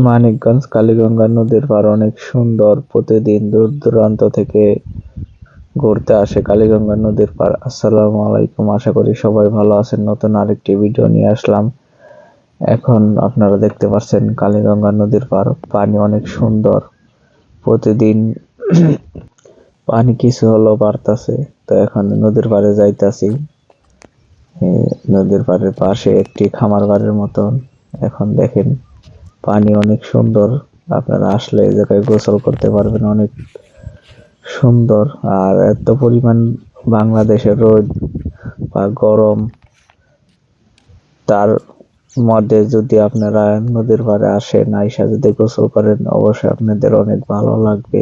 মানিকগঞ্জ কালীগঙ্গা নদীর পাড় অনেক সুন্দর। প্রতিদিন দূর দূরান্ত থেকে ঘুরতে আসে কালীগঙ্গা নদীর পাড়। আসসালামু আলাইকুম, আশা করি সবাই ভালো আছেন। নতুন আরেকটি ভিডিও নিয়ে আসলাম। এখন আপনারা দেখতে পাচ্ছেন কালীগঙ্গা নদীর পাড়, পানি অনেক সুন্দর। প্রতিদিন পানি কিছু হলো বাড়তাছে। তো এখন নদীর পাড়ে যাইতাছি। নদীর পাড়ের পাশে একটি খামার বাড়ির মতন। এখন দেখেন পানি অনেক সুন্দর। আপনারা আসলে এই জায়গায় গোসল করতে পারবেন, অনেক সুন্দর। আর এত পরিমাণ বাংলাদেশের রোদ বা গরম, তার মধ্যে যদি আপনারা নদীর পাড়ে আসেন, আইসা যদি গোসল করেন, অবশ্যই আপনাদের অনেক ভালো লাগবে।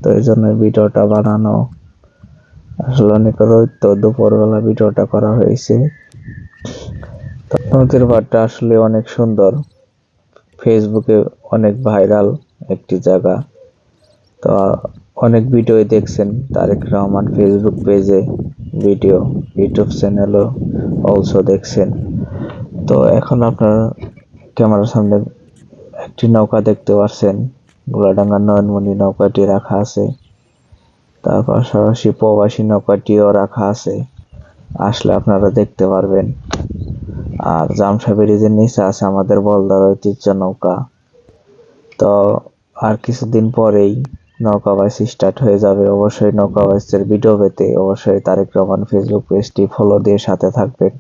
তো এই জন্য ভিডিওটা বানানো। আসলে অনেক রোদ, তো দুপুরবেলা ভিডিওটা করা হয়েছে। নদীর পাড়টা আসলে অনেক সুন্দর। ফেসবুকে অনেক ভাইরাল একটি জায়গা। তো অনেক ভিডিও দেখছেন তারেক রহমান ফেসবুক পেজে ভিডিও, ইউটিউব চ্যানেলও অলসো দেখছেন। তো এখন আপনার ক্যামেরার সামনে একটি নৌকা দেখতে পাচ্ছেন, গোলাডাঙ্গা নয়নমণি নৌকাটি রাখা আছে। তার পাশাপাশি প্রবাসী নৌকাটিও রাখা আছে, আসলে আপনারা দেখতে পারবেন। আর জামসা ব্রিজের নিচে আছে আমাদের বলদার ঐতিহ্য নৌকা। তো আর কিছুদিন পরেই নৌকা বাইচ স্টার্ট হয়ে যাবে। অবশ্যই নৌকা বাইচের ভিডিও পেতে অবশ্যই তারেক রহমান ফেসবুক পেজটি ফলো দিয়ে সাথে থাকবেন।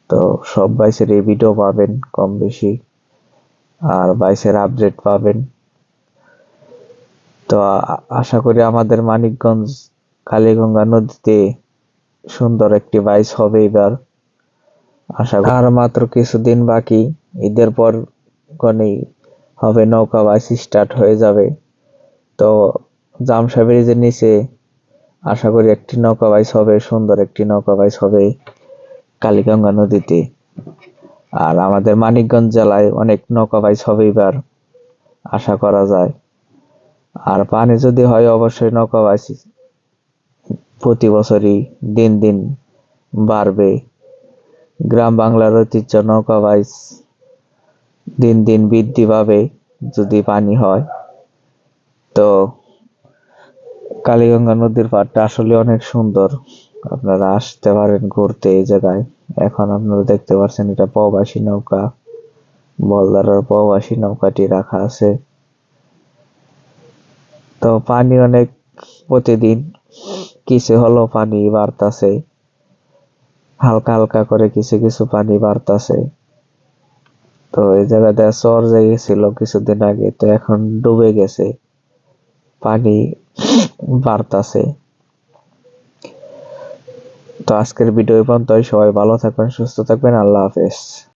তো সব বাইচের এই ভিডিও পাবেন কম বেশি, আর বাইচের আপডেট পাবেন। তো আশা করি আমাদের মানিকগঞ্জ কালীগঙ্গা নদীতে সুন্দর একটি বাইচ হবে এবার। আর মাত্র কিছুদিন বাকি, ঈদের পর গনেই হবে নৌকা বাইচ স্টার্ট হয়ে যাবে। তো জামসা ব্রিজের নিচে আশা করি একটি নৌকা বাইচ হবে, সুন্দর একটি নৌকা বাইচ হবে কালীগঙ্গা নদীতে। আর আমাদের মানিকগঞ্জ জেলায় অনেক নৌকা বাইচ হবে এবার, আশা করা যায়। আর পানি যদি হয় অবশ্যই নৌকা বাইচ প্রতি বছরই দিন দিন বাড়বে। গ্রাম বাংলার ঐতিহ্য নৌকা বাইচ দিন দিন বৃদ্ধি পাবে যদি পানি হয়। তো কালীগঙ্গা নদীর পাড়টা আসলে অনেক সুন্দর, আপনারা আসতে পারেন ঘুরতে এই জায়গায়। এখন আপনারা দেখতে পাচ্ছেন এটা প্রবাসী নৌকা, বলদারের প্রবাসী নৌকাটি রাখা আছে। তো পানি অনেক, প্রতিদিন কিছু হলো পানি বাড়তাছে, হালকা হালকা করে কিছু কিছু পানি বাড়তাছে। তো এই জায়গাতে চর জেগেছিল কিছুদিন আগে, তো এখন ডুবে গেছে, পানি বাড়তাছে। তো আজকের ভিডিও পর্যন্তই। সবাই ভালো থাকবেন, সুস্থ থাকবেন। আল্লাহ হাফেজ।